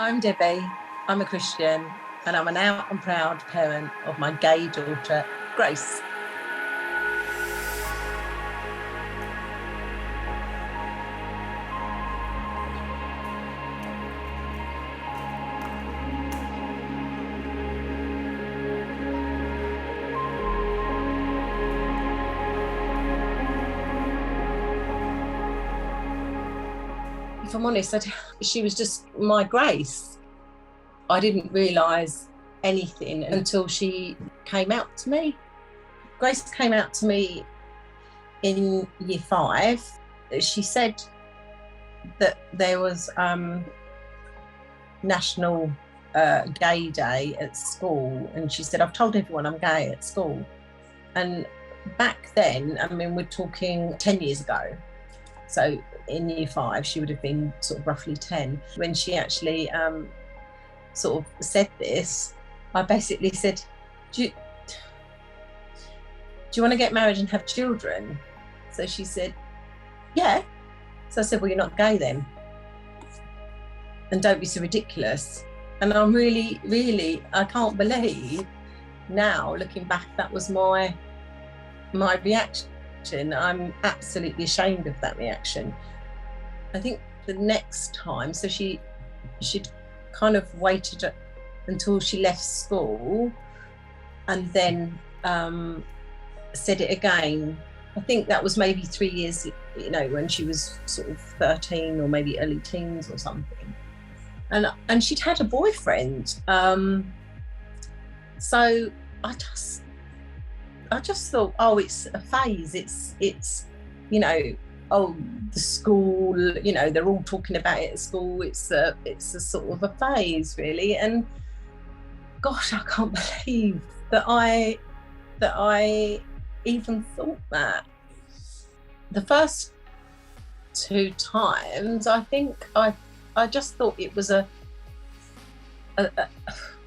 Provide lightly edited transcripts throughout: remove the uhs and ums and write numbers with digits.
I'm Debbie, I'm a Christian, and I'm an out and proud parent of my gay daughter, Grace. If I'm honest, she was just my Grace. I didn't realise anything until she came out to me. Grace came out to me in year 5. She said that there was National Gay Day at school, and she said, I've told everyone I'm gay at school. And back then, I mean, we're talking 10 years ago. So in year 5, she would have been sort of roughly 10. When she actually sort of said this, I basically said, do you want to get married and have children? So she said, yeah. So I said, well, you're not gay then. And don't be so ridiculous. And I'm really, I can't believe now, looking back, that was my reaction. I'm absolutely ashamed of that reaction. I think the next time, so she'd kind of waited until she left school and then said it again. I think that was maybe 3 years, when she was sort of 13 or maybe early teens or something. And she'd had a boyfriend. So I just thought, oh, it's a phase. It's the school, they're all talking about it at school. It's a sort of a phase, really. And gosh, I can't believe that I even thought that. The first 2 times, I think I just thought it was I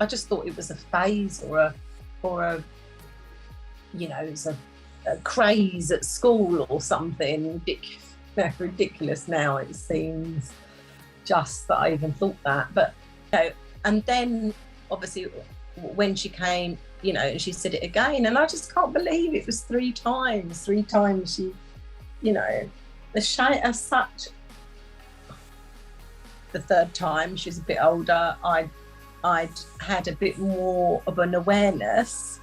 just thought it was a phase or a it's a craze at school or something. Ridiculous now, it seems, just that I even thought that. But and then obviously when she came, and she said it again, and I just can't believe it was 3 times. 3 times she, as such. The 3rd time, she was a bit older. I'd had a bit more of an awareness.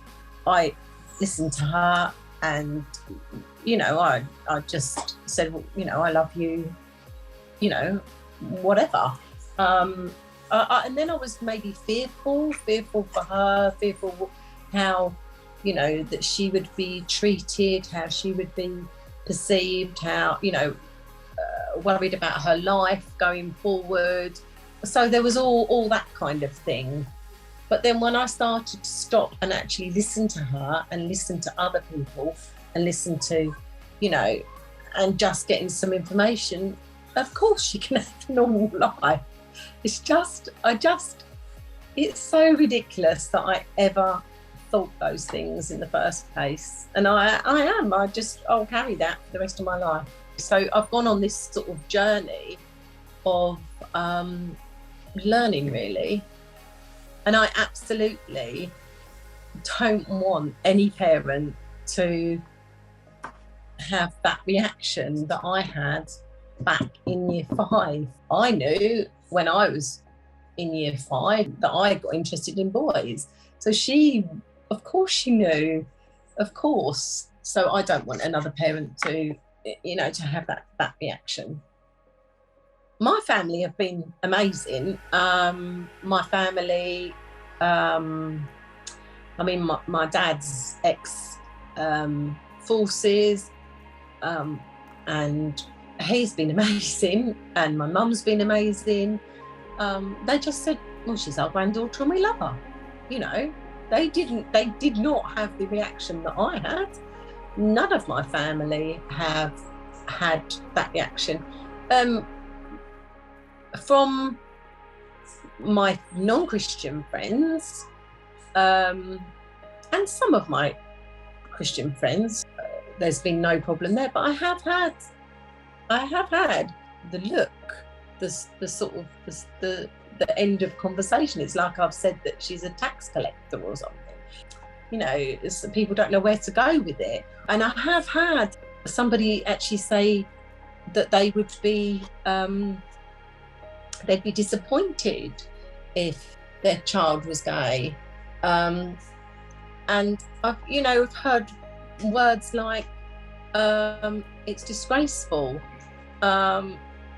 I listened to her, and I just said, well, I love you, whatever. And then I was maybe fearful for her, fearful how that she would be treated, how she would be perceived, how worried about her life going forward. So there was all that kind of thing. But then when I started to stop and actually listen to her and listen to other people and listen to, and just getting some information, of course she can have a normal life. It's so ridiculous that I ever thought those things in the first place. And I'll carry that for the rest of my life. So I've gone on this sort of journey of learning, really. And I absolutely don't want any parent to have that reaction that I had back in year 5. I knew when I was in year 5 that I got interested in boys. So of course she knew, of course. So I don't want another parent to have that reaction. My family have been amazing. My family, my dad's ex-forces, and he's been amazing, and my mum's been amazing. They just said, well, she's our granddaughter and we love her. They did not have the reaction that I had. None of my family have had that reaction. From my non-Christian friends, and some of my Christian friends, there's been no problem there. But I have had the look, the the end of conversation. It's like I've said that she's a tax collector or something. You know, people don't know where to go with it. And I have had somebody actually say that they would be, they'd be disappointed if their child was gay. And I've, you know, I've heard words like, it's disgraceful.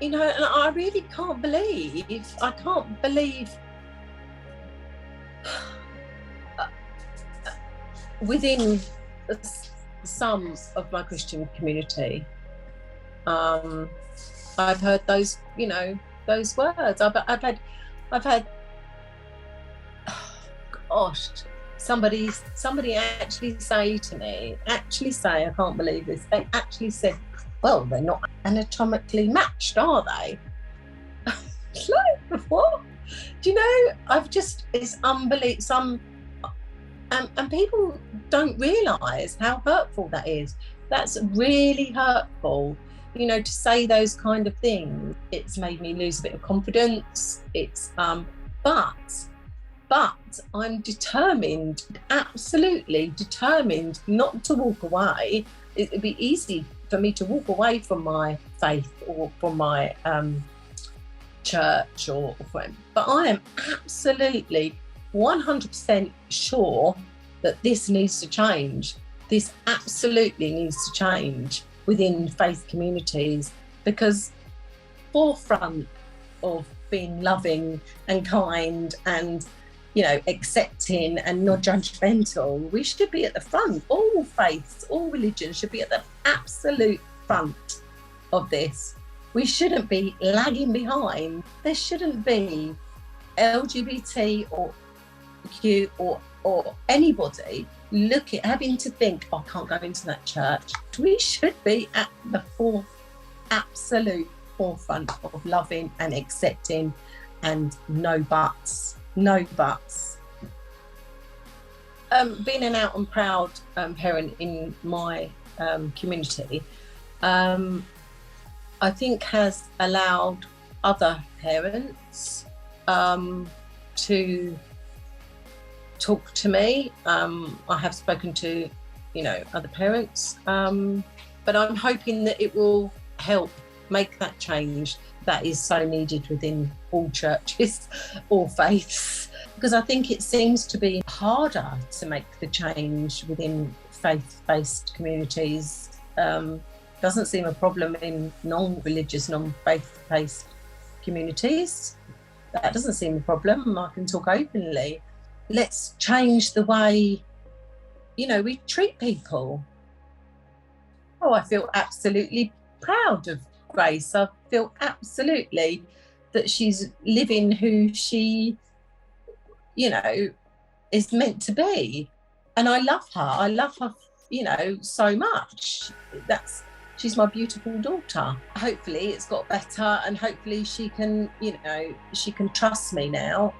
You know, and I really can't believe within some of my Christian community, I've heard those, you know, those words. I've had, oh gosh, somebody actually say to me, I can't believe this, they actually said, well, they're not anatomically matched, are they? Like, what? Do you know, it's unbelievable. And people don't realise how hurtful that is. That's really hurtful, you know, to say those kind of things. It's made me lose a bit of confidence. But I'm determined, absolutely determined, not to walk away. It'd be easy for me to walk away from my faith or from my church or friend. But I am absolutely 100% sure that this needs to change. This absolutely needs to change within faith communities, because forefront of being loving and kind and, you know, accepting and not judgmental, we should be at the front. All faiths, all religions should be at the absolute front of this. We shouldn't be lagging behind. There shouldn't be LGBT or Q or anybody having to think, oh, I can't go into that church. We should be at the absolute forefront of loving and accepting, and no buts. Being an out and proud parent in my community, I think has allowed other parents to talk to me. I have spoken to, you know, other parents, but I'm hoping that it will help make that change that is so needed within all churches, all faiths, because I think it seems to be harder to make the change within faith-based communities. Doesn't seem a problem in non-religious, non-faith-based communities. That doesn't seem a problem. I can talk openly. Let's change the way, you know, we treat people. Oh, I feel absolutely proud of Grace. I feel absolutely that she's living who she, you know, is meant to be. And I love her, you know, so much. She's my beautiful daughter. Hopefully it's got better, and hopefully she can, you know, she can trust me now,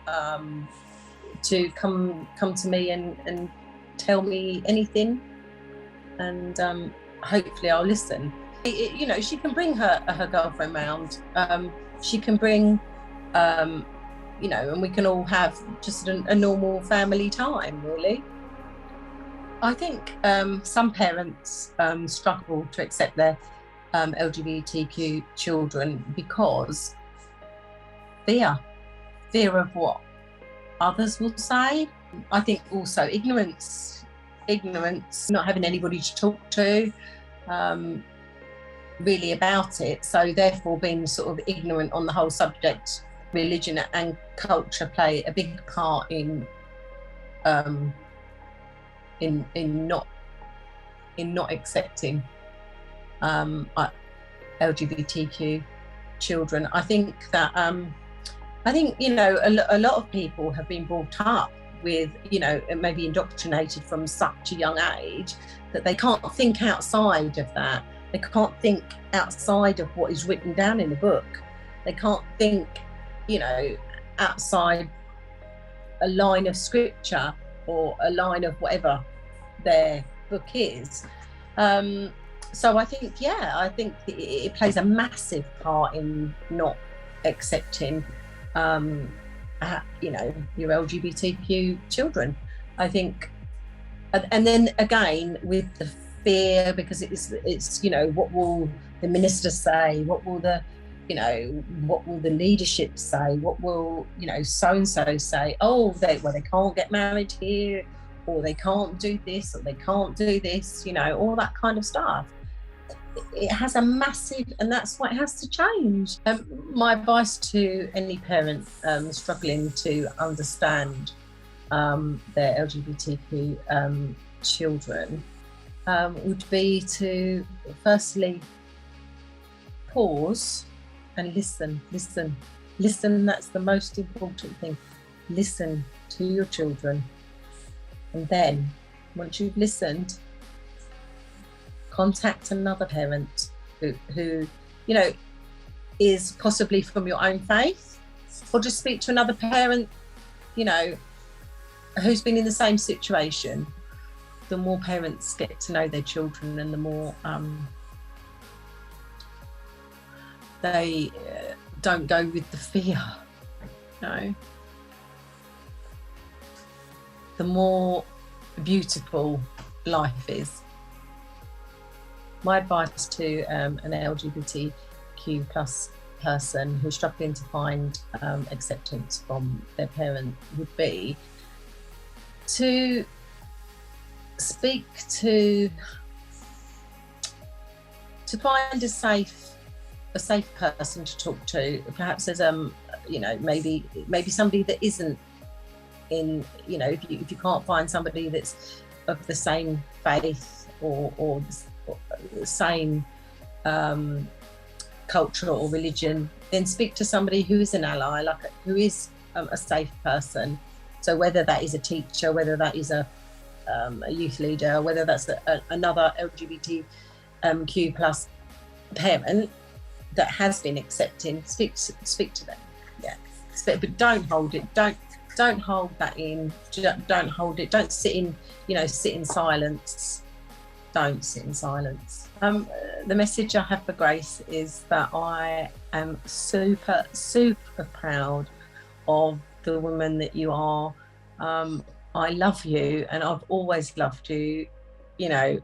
to come to me and tell me anything, and hopefully I'll listen. You know, she can bring her girlfriend round. She can bring, you know, and we can all have just a normal family time, really. I think some parents struggle to accept their LGBTQ children because fear of what others will say. I think also ignorance, not having anybody to talk to really about it. So therefore being sort of ignorant on the whole subject. Religion and culture play a big part in not accepting LGBTQ children. I think you know, a lot of people have been brought up with, you know, maybe indoctrinated from such a young age that they can't think outside of that. They can't think outside of what is written down in the book. They can't think, you know, outside a line of scripture or a line of whatever their book is. So I think, yeah, I think it plays a massive part in not accepting you know, your LGBTQ children. I think, and then again with the fear, because it's you know, what will the minister say, what will the, you know, what will the leadership say, what will, you know, so and so say, oh, they can't get married here, or they can't do this, or they can't do this, you know, all that kind of stuff. It has a massive, and that's why it has to change. My advice to any parent struggling to understand their LGBTQ children would be to firstly pause and listen. That's the most important thing. Listen to your children, and then once you've listened, contact another parent who you know is possibly from your own faith, or just speak to another parent, you know, who's been in the same situation. The more parents get to know their children, and the more they don't go with the fear, you know, the more beautiful life is. My advice to an LGBTQ plus person who's struggling to find acceptance from their parent would be to speak to find a safe person to talk to. Perhaps there's you know, maybe somebody that isn't in, you know, if you can't find somebody that's of the same faith or the same culture or religion, then speak to somebody who is an ally, like who is a safe person. So whether that is a teacher, whether that is a youth leader, whether that's another LGBTQ plus parent that has been accepting, speak to them. Yeah, but don't hold it. Don't hold that in. Don't hold it. Don't sit in silence. Don't sit in silence. The message I have for Grace is that I am super proud of the woman that you are. I love you, and I've always loved you, you know,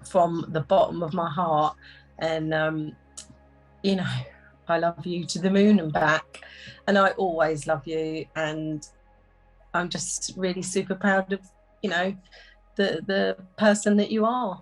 from the bottom of my heart. And you know, I love you to the moon and back, and I always love you. And I'm just really super proud of, you know, the person that you are.